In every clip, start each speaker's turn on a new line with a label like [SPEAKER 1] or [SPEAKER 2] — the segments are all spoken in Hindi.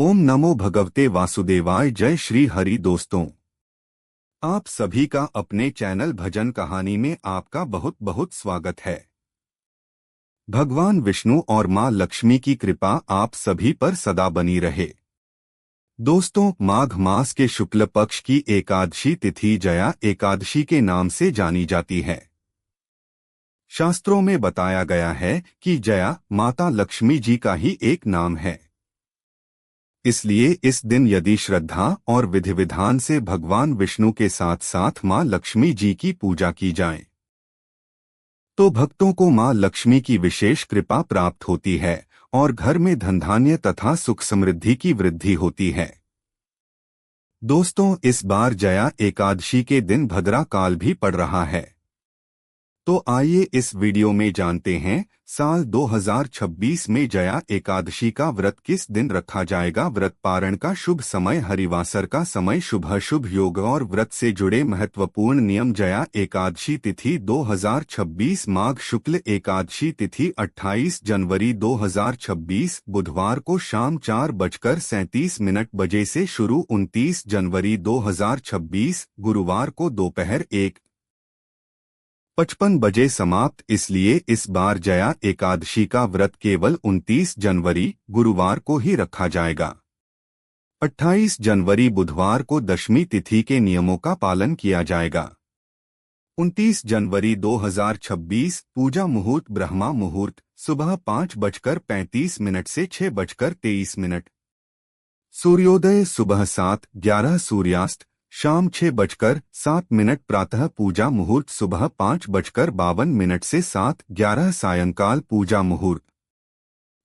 [SPEAKER 1] ओम नमो भगवते वासुदेवाय। जय श्री हरि। दोस्तों, आप सभी का अपने चैनल भजन कहानी में आपका बहुत बहुत स्वागत है। भगवान विष्णु और मां लक्ष्मी की कृपा आप सभी पर सदा बनी रहे। दोस्तों, माघ मास के शुक्ल पक्ष की एकादशी तिथि जया एकादशी के नाम से जानी जाती है। शास्त्रों में बताया गया है कि जया माता लक्ष्मी जी का ही एक नाम है। इसलिए इस दिन यदि श्रद्धा और विधि विधान से भगवान विष्णु के साथ साथ मां लक्ष्मी जी की पूजा की जाए तो भक्तों को मां लक्ष्मी की विशेष कृपा प्राप्त होती है और घर में धन धान्य तथा सुख समृद्धि की वृद्धि होती है। दोस्तों, इस बार जया एकादशी के दिन भद्रा काल भी पड़ रहा है। तो आइए इस वीडियो में जानते हैं साल 2026 में जया एकादशी का व्रत किस दिन रखा जाएगा। व्रत पारण का शुभ समय, हरिवासर का समय, शुभ योग और व्रत से जुड़े महत्वपूर्ण नियम। जया एकादशी तिथि 2026 माघ शुक्ल एकादशी तिथि 28 जनवरी 2026 बुधवार को शाम 4:37 बजे से शुरू, 29 जनवरी 2026 गुरुवार को दोपहर 1:55 बजे समाप्त। इसलिए इस बार जया एकादशी का व्रत केवल 29 जनवरी गुरुवार को ही रखा जाएगा। 28 जनवरी बुधवार को दशमी तिथि के नियमों का पालन किया जाएगा। 29 जनवरी 2026 पूजा मुहूर्त ब्रह्मा मुहूर्त सुबह 5:35 से 6:23। सूर्योदय सुबह 7:11, सूर्यास्त शाम 6:07। प्रातः पूजा मुहूर्त सुबह 5:52 से 7:11, सायंकाल पूजा मुहूर्त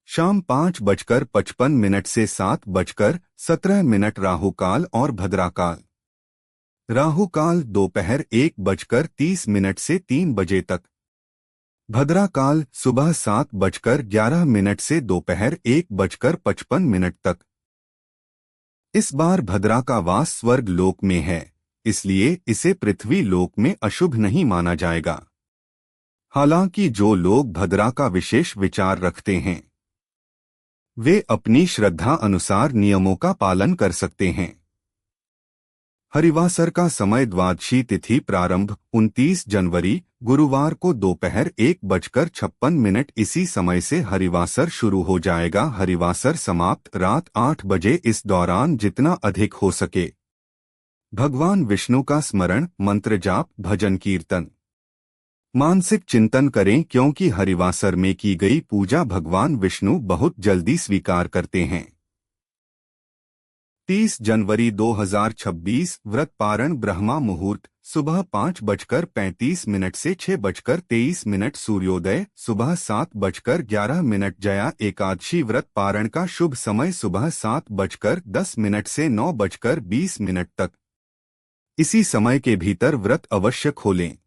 [SPEAKER 1] शाम 5:55 से 7:17। राहुकाल और भद्राकाल। राहुकाल दोपहर 1:30 से 3 बजे तक। भद्राकाल सुबह 7:11 से दोपहर 1:55 तक। इस बार भद्रा का वास स्वर्ग लोक में है, इसलिए इसे पृथ्वी लोक में अशुभ नहीं माना जाएगा। हालांकि जो लोग भद्रा का विशेष विचार रखते हैं वे अपनी श्रद्धा अनुसार नियमों का पालन कर सकते हैं। हरिवासर का समय, द्वादशी तिथि प्रारंभ 29 जनवरी गुरुवार को दोपहर 1:56। इसी समय से हरिवासर शुरू हो जाएगा। हरिवासर समाप्त रात 8 बजे। इस दौरान जितना अधिक हो सके भगवान विष्णु का स्मरण, मंत्र जाप, भजन कीर्तन, मानसिक चिंतन करें, क्योंकि हरिवासर में की गई पूजा भगवान विष्णु बहुत जल्दी स्वीकार करते हैं। 30 जनवरी 2026 व्रत पारण ब्रह्मा मुहूर्त सुबह 5:35 से 6:23। सूर्योदय सुबह 7:11। जया एकादशी व्रत पारण का शुभ समय सुबह 7:10 से 9:20 तक। इसी समय के भीतर व्रत अवश्य खोलें।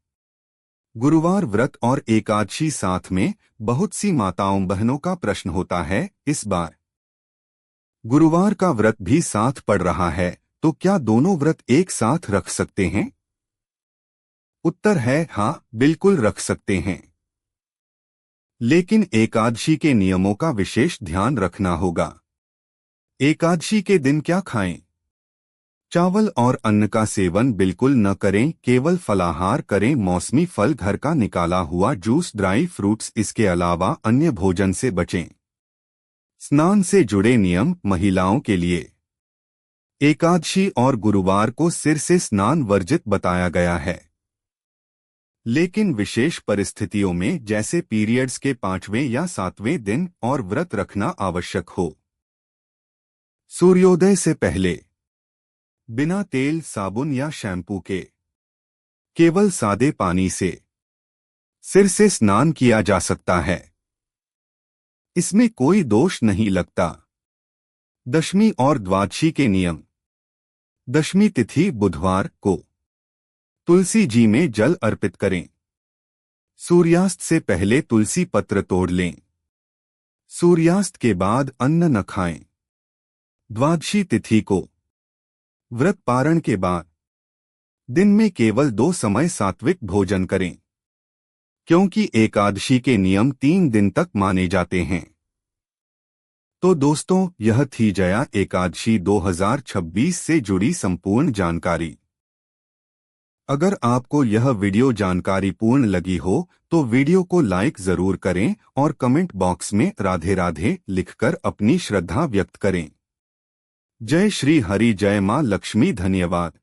[SPEAKER 1] गुरुवार व्रत और एकादशी साथ में, बहुत सी माताओं बहनों का प्रश्न होता है, इस बार गुरुवार का व्रत भी साथ पड़ रहा है तो क्या दोनों व्रत एक साथ रख सकते हैं? उत्तर है हाँ, बिल्कुल रख सकते हैं, लेकिन एकादशी के नियमों का विशेष ध्यान रखना होगा। एकादशी के दिन क्या खाएं? चावल और अन्न का सेवन बिल्कुल न करें, केवल फलाहार करें। मौसमी फल, घर का निकाला हुआ जूस, ड्राई फ्रूट्स, इसके अलावा अन्य भोजन से बचें। स्नान से जुड़े नियम महिलाओं के लिए। एकादशी और गुरुवार को सिर से स्नान वर्जित बताया गया है, लेकिन विशेष परिस्थितियों में जैसे पीरियड्स के 5वें या 7वें दिन और व्रत रखना आवश्यक हो। सूर्योदय से पहले बिना तेल, साबुन या शैम्पू के केवल सादे पानी से सिर से स्नान किया जा सकता है। इसमें कोई दोष नहीं लगता। दशमी और द्वादशी के नियम। दशमी तिथि बुधवार को तुलसी जी में जल अर्पित करें। सूर्यास्त से पहले तुलसी पत्र तोड़ लें। सूर्यास्त के बाद अन्न न खाएं। द्वादशी तिथि को व्रत पारण के बाद दिन में केवल 2 समय सात्विक भोजन करें, क्योंकि एकादशी के नियम 3 दिन तक माने जाते हैं। तो दोस्तों, यह थी जया एकादशी 2026 से जुड़ी संपूर्ण जानकारी। अगर आपको यह वीडियो जानकारी पूर्ण लगी हो तो वीडियो को लाइक जरूर करें और कमेंट बॉक्स में राधे राधे लिखकर अपनी श्रद्धा व्यक्त करें। जय श्री हरि, जय मां लक्ष्मी, धन्यवाद।